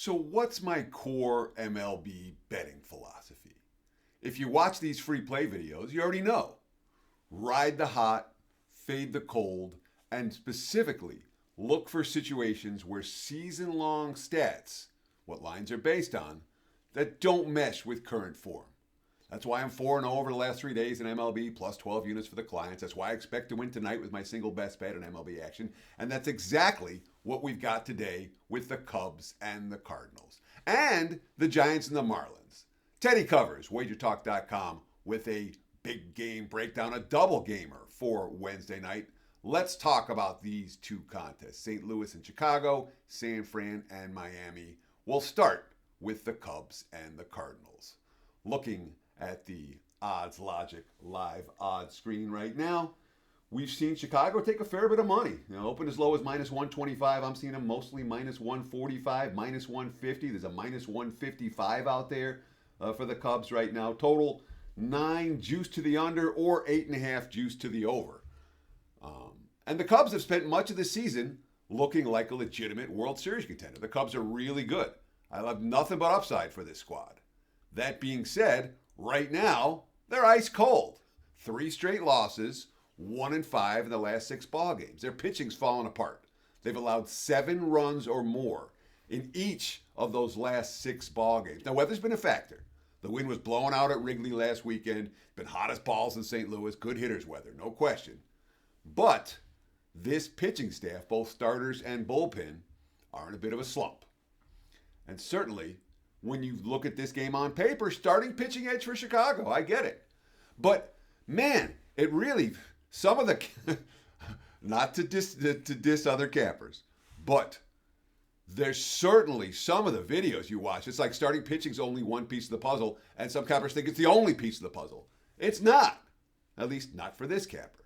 So, what's my core MLB betting philosophy? If you watch these free play videos, you already know. Ride the hot, fade the cold, and specifically look for situations where season long stats, what lines are based on, that don't mesh with current form. That's why I'm 4-0 over the last 3 days in MLB, plus 12 units for the clients. That's why I expect to win tonight with my single best bet in MLB action. And that's exactly what we've got today with the Cubs and the Cardinals. And the Giants and the Marlins. Teddy covers WagerTalk.com with a big game breakdown, a double gamer for Wednesday night. Let's talk about these two contests, St. Louis and Chicago, San Fran and Miami. We'll start with the Cubs and the Cardinals. Looking at the Odds Logic live odds screen right now, we've seen Chicago take a fair bit of money. Open as low as minus 125. I'm seeing them mostly minus 145, minus 150. There's a minus 155 out there for the Cubs right now. Total 9 juice to the under or 8.5 juice to the over. And the Cubs have spent much of the season looking like a legitimate World Series contender. The Cubs are really good. I have nothing but upside for this squad. That being said, right now, they're ice cold. 3 straight losses, 1-5 in the last 6 ball games. Their pitching's fallen apart. They've allowed 7 runs or more in each of those last 6 ball games. Now, weather's been a factor. The wind was blowing out at Wrigley last weekend. Been hot as balls in St. Louis. Good hitters weather, no question. But this pitching staff, both starters and bullpen, are in a bit of a slump. And certainly, when you look at this game on paper, starting pitching edge for Chicago. I get it. But, man, it really, some of the, not to diss other campers, but there's certainly some of the videos you watch. It's like starting pitching's only one piece of the puzzle, and some campers think it's the only piece of the puzzle. It's not. At least not for this camper.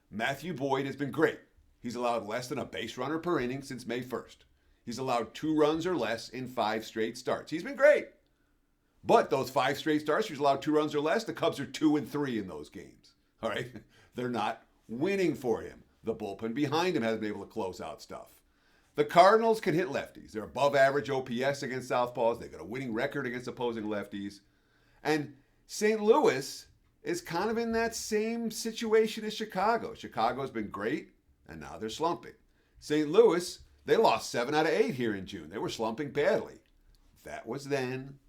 Matthew Boyd has been great. He's allowed less than a base runner per inning since May 1st. He's allowed 2 runs or less in 5 straight starts. He's been great. But those 5 straight starts, he's allowed 2 runs or less. The Cubs are 2-3 in those games. All right? They're not winning for him. The bullpen behind him hasn't been able to close out stuff. The Cardinals can hit lefties. They're above average OPS against southpaws. They've got a winning record against opposing lefties. And St. Louis is kind of in that same situation as Chicago. Chicago's been great, and now they're slumping. St. Louis, they lost 7 out of 8 here in June. They were slumping badly. That was then.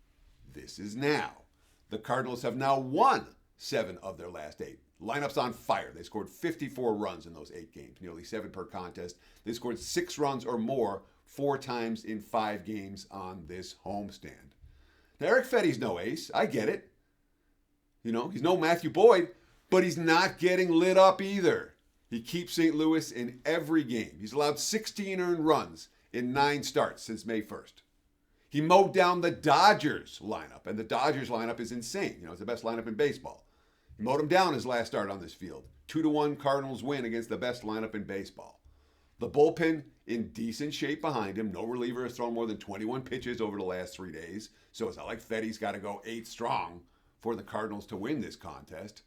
This is now. The Cardinals have now won 7 of their last 8. Lineup's on fire. They scored 54 runs in those 8 games, nearly 7 per contest. They scored 6 runs or more 4 times in 5 games on this homestand. Now, Eric Fetty's no ace. I get it. He's no Matthew Boyd, but he's not getting lit up either. He keeps St. Louis in every game. He's allowed 16 earned runs in 9 starts since May 1st. He mowed down the Dodgers lineup, and the Dodgers lineup is insane. It's the best lineup in baseball. He mowed him down his last start on this field. 2-1 Cardinals win against the best lineup in baseball. The bullpen in decent shape behind him. No reliever has thrown more than 21 pitches over the last 3 days, so it's not like Fetty's got to go 8 strong for the Cardinals to win this contest.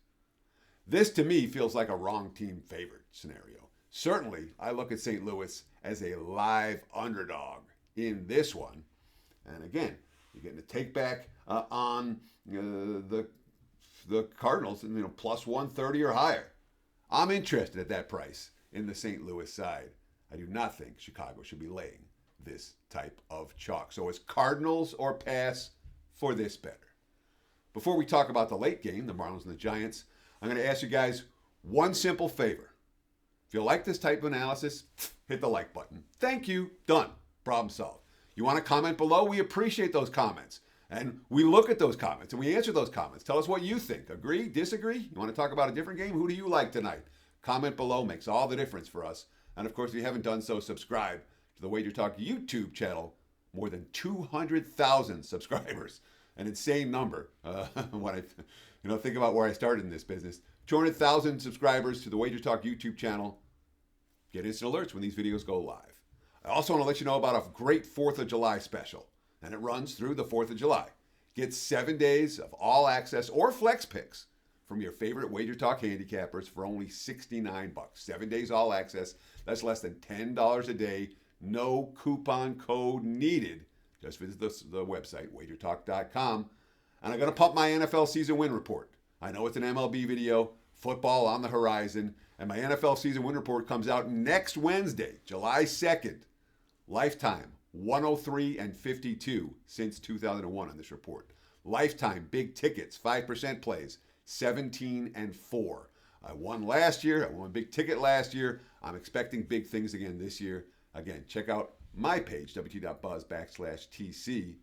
This, to me, feels like a wrong team favorite scenario. Certainly, I look at St. Louis as a live underdog in this one. And again, you're getting a take back on the Cardinals, plus 130 or higher. I'm interested at that price in the St. Louis side. I do not think Chicago should be laying this type of chalk. So it's Cardinals or pass for this better. Before we talk about the late game, the Marlins and the Giants, I'm going to ask you guys one simple favor. If you like this type of analysis, hit the like button. Thank you. Done. Problem solved. You want to comment below? We appreciate those comments. And we look at those comments and we answer those comments. Tell us what you think. Agree? Disagree? You want to talk about a different game? Who do you like tonight? Comment below makes all the difference for us. And of course, if you haven't done so, subscribe to the WagerTalk YouTube channel. More than 200,000 subscribers. An insane number when I think about where I started in this business. 200,000 subscribers to the WagerTalk YouTube channel. Get instant alerts when these videos go live. I also want to let you know about a great 4th of July special, and it runs through the 4th of July. Get 7 days of all access or flex picks from your favorite WagerTalk handicappers for only $69. 7 days all access. That's less than $10 a day. No coupon code needed Just visit the website, WagerTalk.com, and I'm going to pump my NFL season win report. I know it's an MLB video, football on the horizon, and my NFL season win report comes out next Wednesday, July 2nd. Lifetime, 103 and 52 since 2001 on this report. Lifetime big tickets, 5% plays, 17 and 4. I won last year. I won a big ticket last year. I'm expecting big things again this year. Again, check out my page, wt.buzz/TC.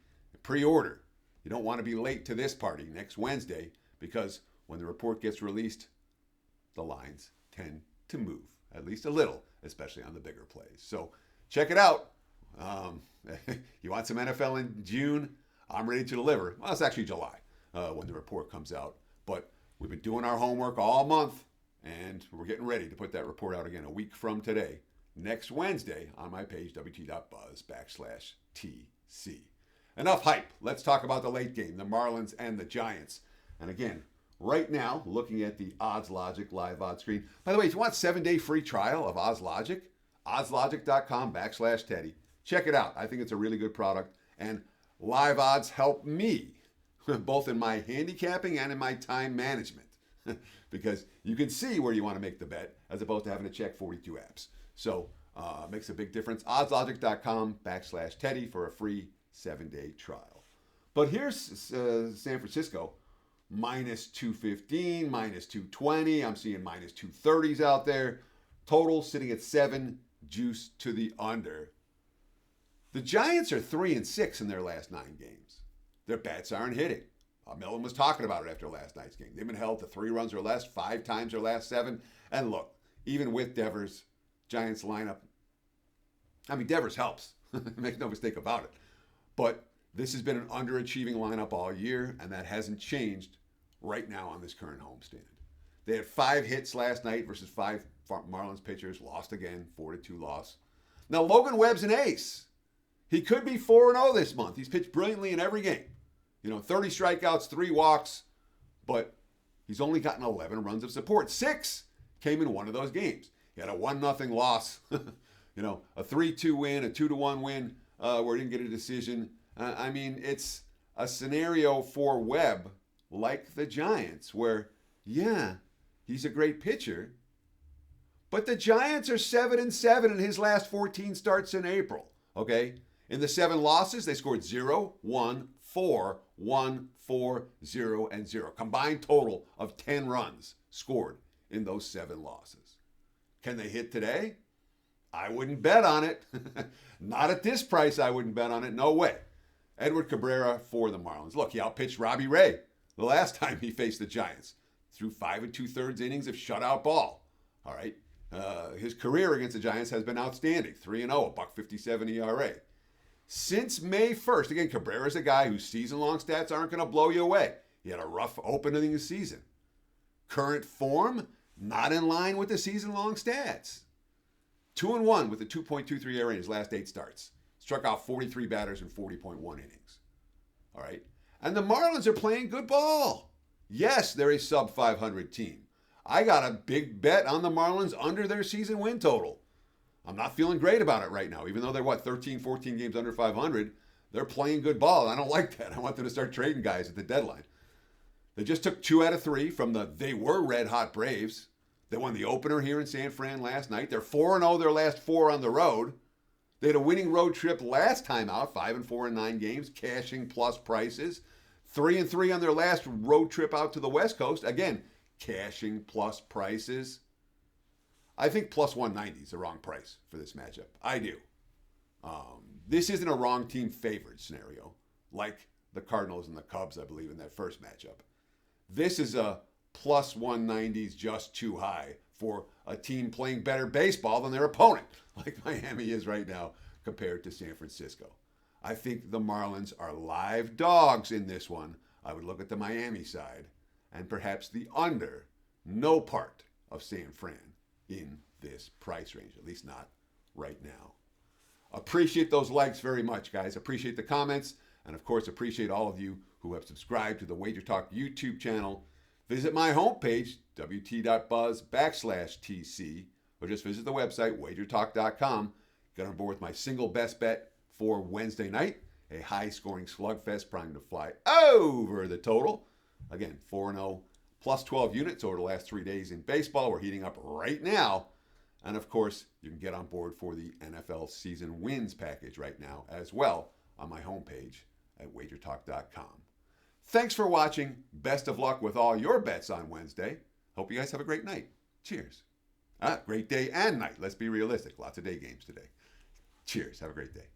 Pre-order. You don't want to be late to this party next Wednesday because when the report gets released, the lines tend to move, at least a little, especially on the bigger plays. So check it out. You want some NFL in June? I'm ready to deliver. Well, it's actually July when the report comes out. But we've been doing our homework all month, and we're getting ready to put that report out again a week from today, next Wednesday, on my page, wt.buzz/TC. Enough hype. Let's talk about the late game, the Marlins and the Giants. And again, right now, looking at the Odds Logic live odds screen. By the way, if you want 7-day free trial of Odds Logic, oddslogic.com/Teddy. Check it out. I think it's a really good product. And live odds help me, both in my handicapping and in my time management. Because you can see where you want to make the bet as opposed to having to check 42 apps. So it makes a big difference. Oddslogic.com/Teddy for a free 7-day trial. But here's San Francisco, minus 215, minus 220. I'm seeing minus 230s out there. Total sitting at 7, juice to the under. The Giants are 3-6 in their last 9 games. Their bats aren't hitting. Millen was talking about it after last night's game. They've been held to 3 runs or less 5 times their last 7. And look, even with Devers, Giants lineup, I mean, Devers helps. Make no mistake about it. But this has been an underachieving lineup all year, and that hasn't changed right now on this current homestand. They had 5 hits last night versus 5 Marlins pitchers. Lost again, 4-2 loss. Now, Logan Webb's an ace. He could be 4-0 this month. He's pitched brilliantly in every game. 30 strikeouts, 3 walks, but he's only gotten 11 runs of support. 6 came in one of those games. He had a 1-0 loss, a 3-2 win, a 2-1 win where he didn't get a decision. I mean, it's a scenario for Webb like the Giants where, yeah, he's a great pitcher, but the Giants are 7-7 in his last 14 starts in April, okay? In the 7 losses, they scored 0, 1, 4, 1, 4, 0, and 0. Combined total of 10 runs scored in those 7 losses. Can they hit today? I wouldn't bet on it. Not at this price, I wouldn't bet on it. No way. Edward Cabrera for the Marlins. Look, he outpitched Robbie Ray the last time he faced the Giants. Threw 5 2/3 innings of shutout ball. All right. His career against the Giants has been outstanding. 3-0, a .57 ERA. Since May 1st, again, Cabrera's a guy whose season-long stats aren't going to blow you away. He had a rough opening of the season. Current form, not in line with the season-long stats. 2-1 with a 2.23 ERA in his last 8 starts. Struck out 43 batters in 40.1 innings. All right. And the Marlins are playing good ball. Yes, they're a sub-500 team. I got a big bet on the Marlins under their season win total. I'm not feeling great about it right now. Even though they're, 13, 14 games under 500, they're playing good ball. I don't like that. I want them to start trading guys at the deadline. They just took 2 out of 3 from they were red-hot Braves. They won the opener here in San Fran last night. They're 4-0 their last 4 on the road. They had a winning road trip last time out, 5-4 in 9 games, cashing plus prices. 3-3 on their last road trip out to the West Coast. Again, cashing plus prices. I think plus 190 is the wrong price for this matchup. I do. This isn't a wrong team favored scenario like the Cardinals and the Cubs, I believe, in that first matchup. This is a plus 190s just too high for a team playing better baseball than their opponent, like Miami is right now compared to San Francisco. I think the Marlins are live dogs in this one. I would look at the Miami side and perhaps the under, no part of San Fran in this price range, at least not right now. Appreciate those likes very much, guys. Appreciate the comments, and of course, appreciate all of you who have subscribed to the WagerTalk YouTube channel. Visit my homepage, wt.buzz/TC, or just visit the website, WagerTalk.com. Get on board with my single best bet for Wednesday night. a high-scoring slugfest primed to fly over the total. Again, 4-0 plus 12 units over the last 3 days in baseball. We're heating up right now. And of course, you can get on board for the NFL season wins package right now as well on my homepage at WagerTalk.com. Thanks for watching. Best of luck with all your bets on Wednesday. Hope you guys have a great night. Cheers. Great day and night. Let's be realistic. Lots of day games today. Cheers. Have a great day.